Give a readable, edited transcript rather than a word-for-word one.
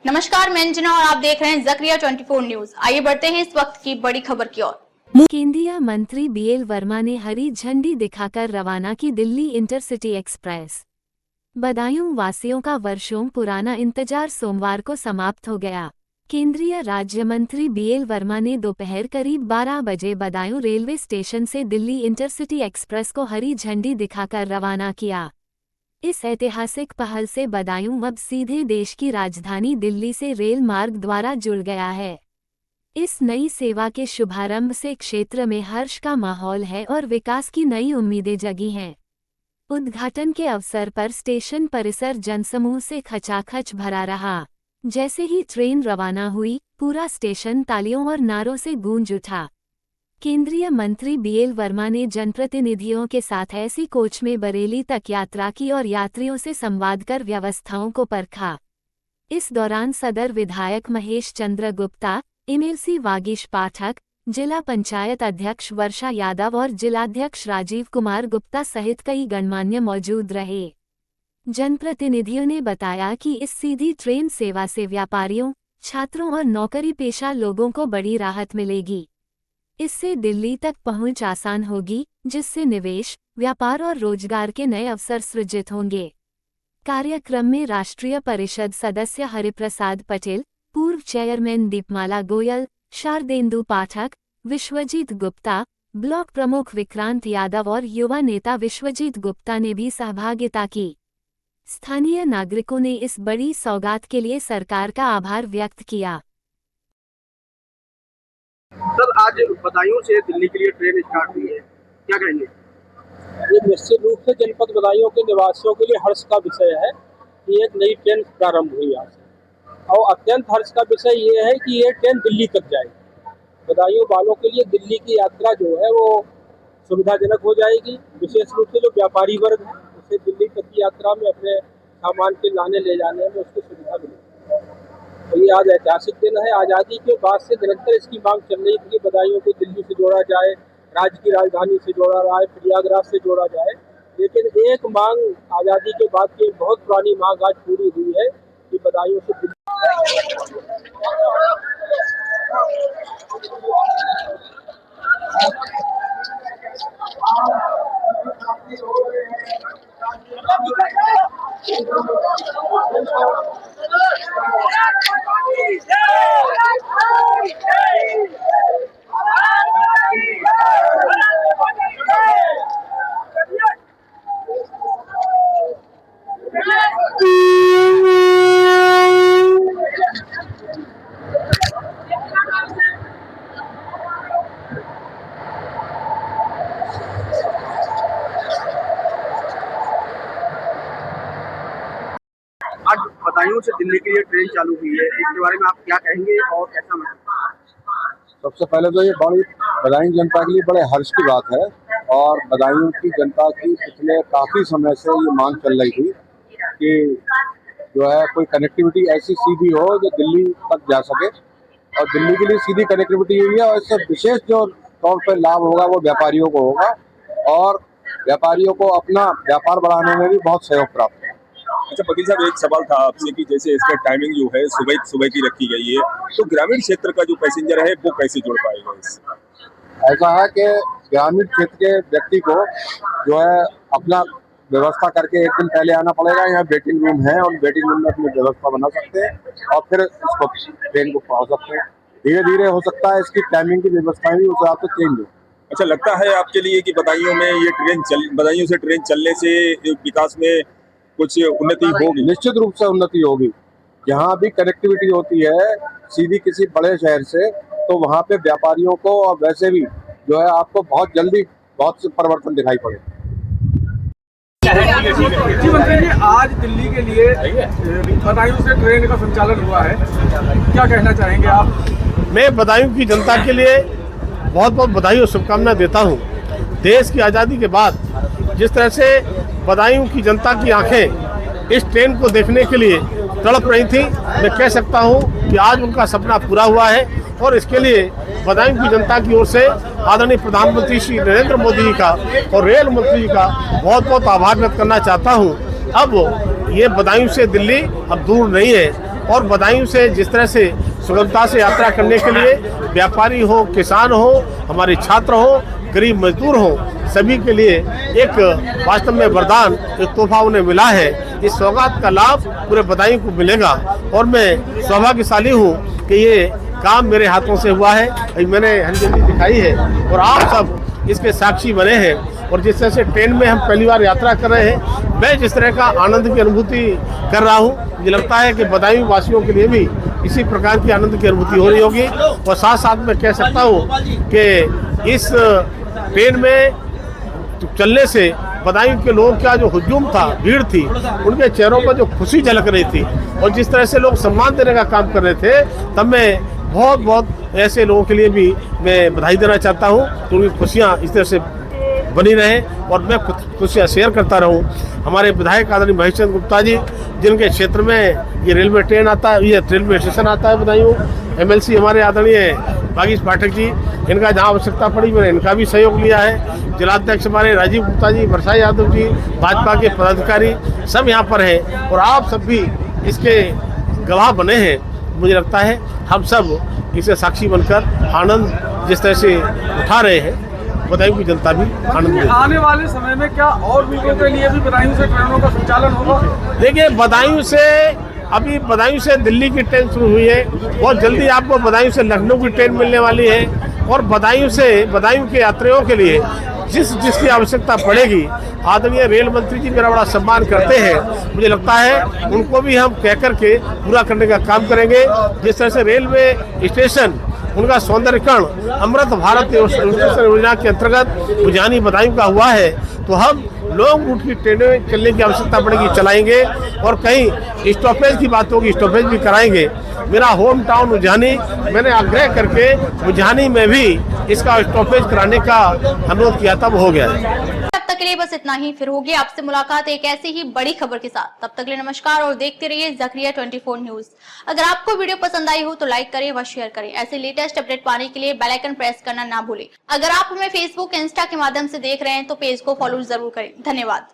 नमस्कार, मैं अंजना और आप देख रहे हैं ज़करिया 24 न्यूज। आइए बढ़ते हैं इस वक्त की बड़ी खबर की ओर। केंद्रीय मंत्री बीएल वर्मा ने हरी झंडी दिखाकर रवाना की दिल्ली इंटरसिटी एक्सप्रेस। बदायूं वासियों का वर्षों पुराना इंतजार सोमवार को समाप्त हो गया। केंद्रीय राज्य मंत्री बीएल वर्मा ने दोपहर करीब 12 बजे बदायूं रेलवे स्टेशन से दिल्ली इंटरसिटी एक्सप्रेस को हरी झंडी दिखाकर रवाना किया। इस ऐतिहासिक पहल से बदायूं अब सीधे देश की राजधानी दिल्ली से रेल मार्ग द्वारा जुड़ गया है। इस नई सेवा के शुभारंभ से क्षेत्र में हर्ष का माहौल है और विकास की नई उम्मीदें जगी हैं। उद्घाटन के अवसर पर स्टेशन परिसर जनसमूह से खचाखच भरा रहा। जैसे ही ट्रेन रवाना हुई, पूरा स्टेशन तालियों और नारों से गूंज उठा। केंद्रीय मंत्री बीएल वर्मा ने जनप्रतिनिधियों के साथ ऐसी कोच में बरेली तक यात्रा की और यात्रियों से संवाद कर व्यवस्थाओं को परखा। इस दौरान सदर विधायक महेश चंद्र गुप्ता, एमएलसी वागीश पाठक, जिला पंचायत अध्यक्ष वर्षा यादव और जिलाध्यक्ष राजीव कुमार गुप्ता सहित कई गणमान्य मौजूद रहे। जनप्रतिनिधियों ने बताया कि इस सीधी ट्रेन सेवा से व्यापारियों, छात्रों और नौकरी पेशा लोगों को बड़ी राहत मिलेगी। इससे दिल्ली तक पहुंच आसान होगी, जिससे निवेश, व्यापार और रोजगार के नए अवसर सृजित होंगे। कार्यक्रम में राष्ट्रीय परिषद सदस्य हरिप्रसाद पटेल, पूर्व चेयरमैन दीपमाला गोयल, शारदेंदु पाठक, विश्वजीत गुप्ता, ब्लॉक प्रमुख विक्रांत यादव और युवा नेता विश्वजीत गुप्ता ने भी सहभागिता की। स्थानीय नागरिकों ने इस बड़ी सौगात के लिए सरकार का आभार व्यक्त किया। सर, आज बदायूं से दिल्ली के लिए ट्रेन स्टार्ट हुई है, क्या कहेंगे? ये निश्चित रूप से जनपद बदायूं के निवासियों के लिए हर्ष का विषय है कि एक नई ट्रेन प्रारंभ हुई आज से। और अत्यंत हर्ष का विषय ये है कि ये ट्रेन दिल्ली तक जाएगी। बदायूं वालों के लिए दिल्ली की यात्रा जो है वो सुविधाजनक हो जाएगी। विशेष रूप से जो व्यापारी वर्ग है उसे दिल्ली तक की यात्रा में अपने सामान के लाने ले जाने में उसकी सुविधा मिलेगी। तो ये आज ऐतिहासिक दिन है। आज़ादी के बाद से निरंतर इसकी मांग चल रही थी कि बदायूं को दिल्ली से जोड़ा जाए, राज्य की राजधानी से जोड़ा जाए, प्रयागराज से जोड़ा जाए। लेकिन एक मांग आज़ादी के बाद की बहुत पुरानी मांग आज पूरी हुई है कि बदायूं से दिल्ली। आज बदायूं से दिल्ली के लिए ट्रेन चालू हुई है, इसके बारे में आप क्या कहेंगे और कैसा महसूस? सबसे पहले तो ये बड़ी बदायूं जनता के लिए बड़े हर्ष की बात है। और बदायूं की जनता की पिछले काफ़ी समय से ये मांग चल रही थी कि जो है कोई कनेक्टिविटी ऐसी सीधी हो जो दिल्ली तक जा सके। और दिल्ली के लिए सीधी कनेक्टिविटी हुई है और इससे विशेष जो तौर पर लाभ होगा वो व्यापारियों को होगा और व्यापारियों को अपना व्यापार बढ़ाने में भी बहुत सहयोग प्राप्त है। अच्छा वकील साहब, एक सवाल था आपसे कि जैसे इसका टाइमिंग जो है सुबह की रखी गई है, तो ग्रामीण क्षेत्र का जो पैसेंजर है वो कैसे जुड़ पाएगा इससे? ऐसा है कि ग्रामीण क्षेत्र के व्यक्ति को जो है अपना व्यवस्था करके एक दिन पहले आना पड़ेगा। यहाँ वेटिंग रूम है और वेटिंग रूम में अपनी व्यवस्था बना सकते हैं और फिर इसको ट्रेन को पहुँच सकते हैं। धीरे धीरे हो सकता है इसकी टाइमिंग की व्यवस्थाएं भी उस हिसाब से चेंज हो। अच्छा, लगता है आपके लिए कि बदायूं से ट्रेन चलने से विकास में कुछ उन्नति होगी? निश्चित रूप से उन्नति होगी। जहाँ भी कनेक्टिविटी होती है सीधी किसी बड़े शहर से, तो वहाँ पे व्यापारियों को और वैसे भी जो है आपको बहुत जल्दी बहुत से परिवर्तन दिखाई पड़ेगा। जी मंत्री जी, आज दिल्ली के लिए बदायूं से ट्रेन का संचालन हुआ है, क्या कहना चाहेंगे आप? मैं बदायूं की जनता के लिए बहुत बहुत बधाई और शुभकामनाएं देता हूं। देश की आज़ादी के बाद जिस तरह से बदायूं की जनता की आंखें इस ट्रेन को देखने के लिए तड़प रही थी, मैं कह सकता हूं कि आज उनका सपना पूरा हुआ है। और इसके लिए बदायूं की जनता की ओर से आदरणीय प्रधानमंत्री श्री नरेंद्र मोदी जी का और रेल मंत्री जी का बहुत बहुत आभार व्यक्त करना चाहता हूं। अब ये बदायूं से दिल्ली अब दूर नहीं है, और बदायूं से जिस तरह से सुगमता से यात्रा करने के लिए व्यापारी हो, किसान हो, हमारे छात्र हो, गरीब मजदूर हो, सभी के लिए एक वास्तव में वरदान, एक तोहफा उन्हें मिला है। इस सौगात का लाभ पूरे बदायूं को मिलेगा और मैं सौभाग्यशाली हूँ कि ये काम मेरे हाथों से हुआ है। अभी मैंने हरी झंडी दिखाई है और आप सब इसके साक्षी बने हैं। और जिस तरह से ट्रेन में हम पहली बार यात्रा कर रहे हैं, मैं जिस तरह का आनंद की अनुभूति कर रहा हूँ, मुझे लगता है कि बदायूं वासियों के लिए भी इसी प्रकार की आनंद की अनुभूति हो रही होगी। और साथ साथ मैं कह सकता हूँ कि इस ट्रेन में चलने से बदायूं के लोगों का जो हुजूम था, भीड़ थी, उनके चेहरों पर जो खुशी झलक रही थी और जिस तरह से लोग सम्मान देने का काम कर रहे थे, तब मैं बहुत ऐसे लोगों के लिए भी मैं बधाई देना चाहता हूँ तो उनकी खुशियाँ इस तरह से बनी रहे और मैं खुशियाँ शेयर करता रहूँ। हमारे विधायक आदरणीय महेश चंद्र गुप्ता जी, जिनके क्षेत्र में ये रेलवे ट्रेन आता है, ये रेलवे स्टेशन आता है बदायूं, MLC हमारे आदरणीय भागीश पाठक जी, इनका जहाँ आवश्यकता पड़ी मैंने इनका भी सहयोग लिया है। जिलाध्यक्ष हमारे राजीव गुप्ता जी, वर्षा यादव जी, भाजपा के पदाधिकारी सब यहाँ पर हैं और आप सब भी इसके गवाह बने हैं। मुझे लगता है हम सब इसे साक्षी बनकर आनंद जिस तरह से उठा रहे हैं, बदायूं की जनता भी आनंद ले। आने वाले समय में क्या और लोगों के लिए भी बदायूं से ट्रेनों का संचालन होगा? देखिए, बदायूं से दिल्ली की ट्रेन शुरू हुई है, बहुत जल्दी आपको बदायूं से लखनऊ की ट्रेन मिलने वाली है और बदायूं के यात्रियों के लिए जिसकी आवश्यकता पड़ेगी, आदरणीय रेल मंत्री जी मेरा बड़ा सम्मान करते हैं, मुझे लगता है उनको भी हम कह करके पूरा करने का काम करेंगे। जिस तरह से रेलवे स्टेशन उनका सौंदर्यीकरण अमृत भारत योजना के अंतर्गत उजानी बदायूं का हुआ है, तो हम लॉन्ग रूट की ट्रेनें चलने की आवश्यकता पड़ेगी चलाएंगे और कहीं स्टॉपेज की बात होगी स्टॉपेज भी कराएंगे। मेरा होम टाउन उजानी, मैंने आग्रह करके उजानी में भी इसका स्टॉपेज कराने का अनुरोध किया था, वो हो गया है। तब तक के लिए बस इतना ही, फिर होगी आपसे मुलाकात एक ऐसी ही बड़ी खबर के साथ। तब तक के लिए नमस्कार और देखते रहिए ज़करिया 24 न्यूज। अगर आपको वीडियो पसंद आई हो तो लाइक करें व शेयर करें। ऐसे लेटेस्ट अपडेट पाने के लिए बेल आइकन प्रेस करना ना भूलें। अगर आप हमें फेसबुक, इंस्टा के माध्यम से देख रहे हैं तो पेज को फॉलो जरूर करें। धन्यवाद।